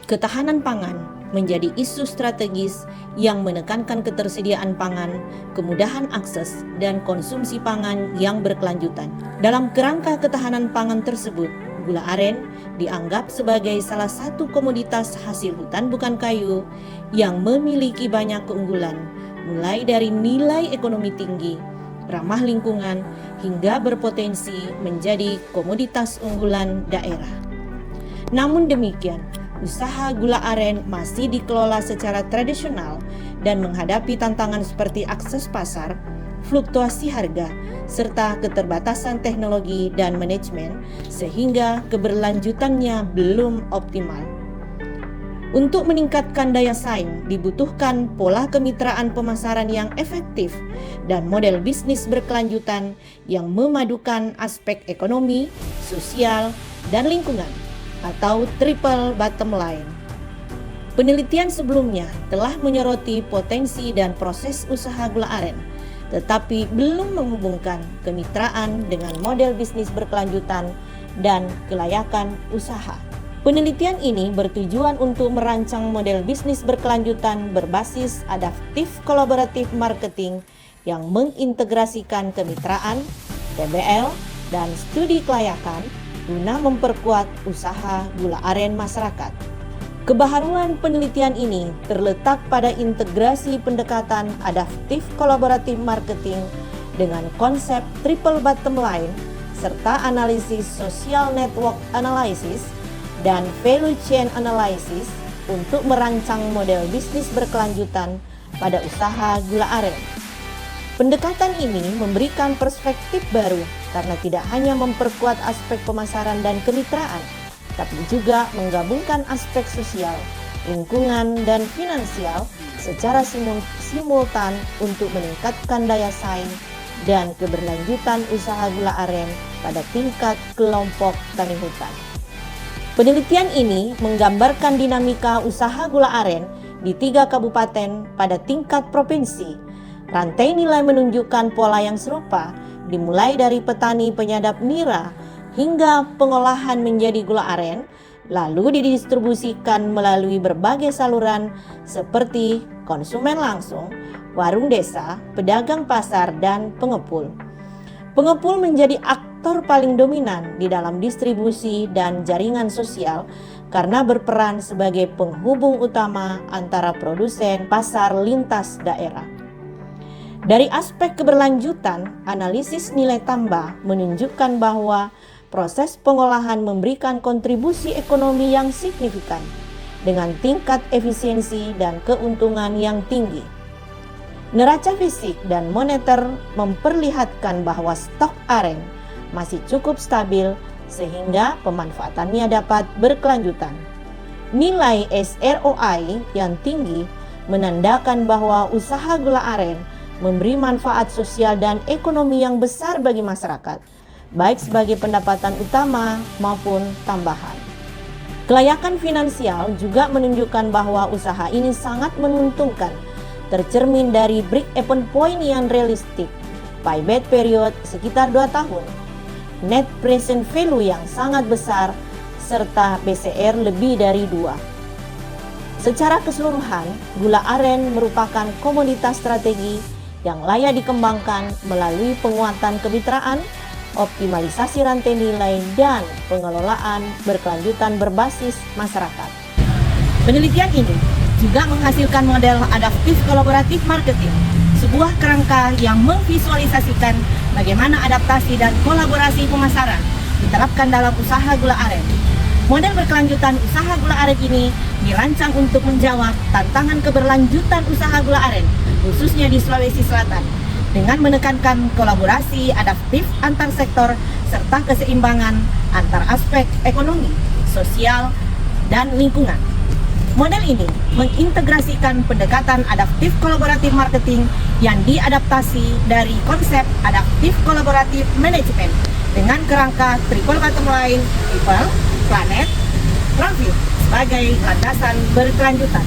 Ketahanan pangan menjadi isu strategis yang menekankan ketersediaan pangan, kemudahan akses, dan konsumsi pangan yang berkelanjutan. Dalam kerangka ketahanan pangan tersebut, gula aren dianggap sebagai salah satu komoditas hasil hutan bukan kayu yang memiliki banyak keunggulan, mulai dari nilai ekonomi tinggi, ramah lingkungan, hingga berpotensi menjadi komoditas unggulan daerah. Namun demikian, usaha gula aren masih dikelola secara tradisional dan menghadapi tantangan seperti akses pasar, fluktuasi harga, serta keterbatasan teknologi dan manajemen sehingga keberlanjutannya belum optimal. Untuk meningkatkan daya saing dibutuhkan pola kemitraan pemasaran yang efektif dan model bisnis berkelanjutan yang memadukan aspek ekonomi, sosial, dan lingkungan atau triple bottom line. Penelitian sebelumnya telah menyoroti potensi dan proses usaha gula aren, tetapi belum menghubungkan kemitraan dengan model bisnis berkelanjutan dan kelayakan usaha. Penelitian ini bertujuan untuk merancang model bisnis berkelanjutan berbasis adaptif kolaboratif marketing yang mengintegrasikan kemitraan, TBL, dan studi kelayakan guna memperkuat usaha gula aren masyarakat. Kebaharuan penelitian ini terletak pada integrasi pendekatan adaptif kolaboratif marketing dengan konsep triple bottom line serta analisis social network analysis dan value chain analysis untuk merancang model bisnis berkelanjutan pada usaha gula aren. Pendekatan ini memberikan perspektif baru karena tidak hanya memperkuat aspek pemasaran dan kemitraan, tapi juga menggabungkan aspek sosial, lingkungan, dan finansial secara simultan untuk meningkatkan daya saing dan keberlanjutan usaha gula aren pada tingkat kelompok tani hutan. Penelitian ini menggambarkan dinamika usaha gula aren di 3 kabupaten pada tingkat provinsi. Rantai nilai menunjukkan pola yang serupa, dimulai dari petani penyadap nira hingga pengolahan menjadi gula aren, lalu didistribusikan melalui berbagai saluran seperti konsumen langsung, warung desa, pedagang pasar, dan pengepul. Pengepul menjadi aktor paling dominan di dalam distribusi dan jaringan sosial karena berperan sebagai penghubung utama antara produsen pasar lintas daerah. Dari aspek keberlanjutan, analisis nilai tambah menunjukkan bahwa proses pengolahan memberikan kontribusi ekonomi yang signifikan dengan tingkat efisiensi dan keuntungan yang tinggi. Neraca fisik dan moneter memperlihatkan bahwa stok aren masih cukup stabil sehingga pemanfaatannya dapat berkelanjutan. Nilai SROI yang tinggi menandakan bahwa usaha gula aren memberi manfaat sosial dan ekonomi yang besar bagi masyarakat, baik sebagai pendapatan utama maupun tambahan. Kelayakan finansial juga menunjukkan bahwa usaha ini sangat menguntungkan, tercermin dari break-even point yang realistik, payback period sekitar 2 tahun, net present value yang sangat besar, serta BCR lebih dari 2. Secara keseluruhan, gula aren merupakan komoditas strategi yang layak dikembangkan melalui penguatan kemitraan, optimalisasi rantai nilai, dan pengelolaan berkelanjutan berbasis masyarakat. Penelitian ini juga menghasilkan model adaptif kolaboratif marketing, sebuah kerangka yang memvisualisasikan bagaimana adaptasi dan kolaborasi pemasaran diterapkan dalam usaha gula aren. Model berkelanjutan usaha gula aren ini dirancang untuk menjawab tantangan keberlanjutan usaha gula aren, khususnya di Sulawesi Selatan, dengan menekankan kolaborasi adaptif antar sektor serta keseimbangan antar aspek ekonomi, sosial, dan lingkungan. Model ini mengintegrasikan pendekatan adaptif kolaboratif marketing yang diadaptasi dari konsep adaptif kolaboratif manajemen dengan kerangka triple bottom line, people, planet, profit sebagai landasan berkelanjutan.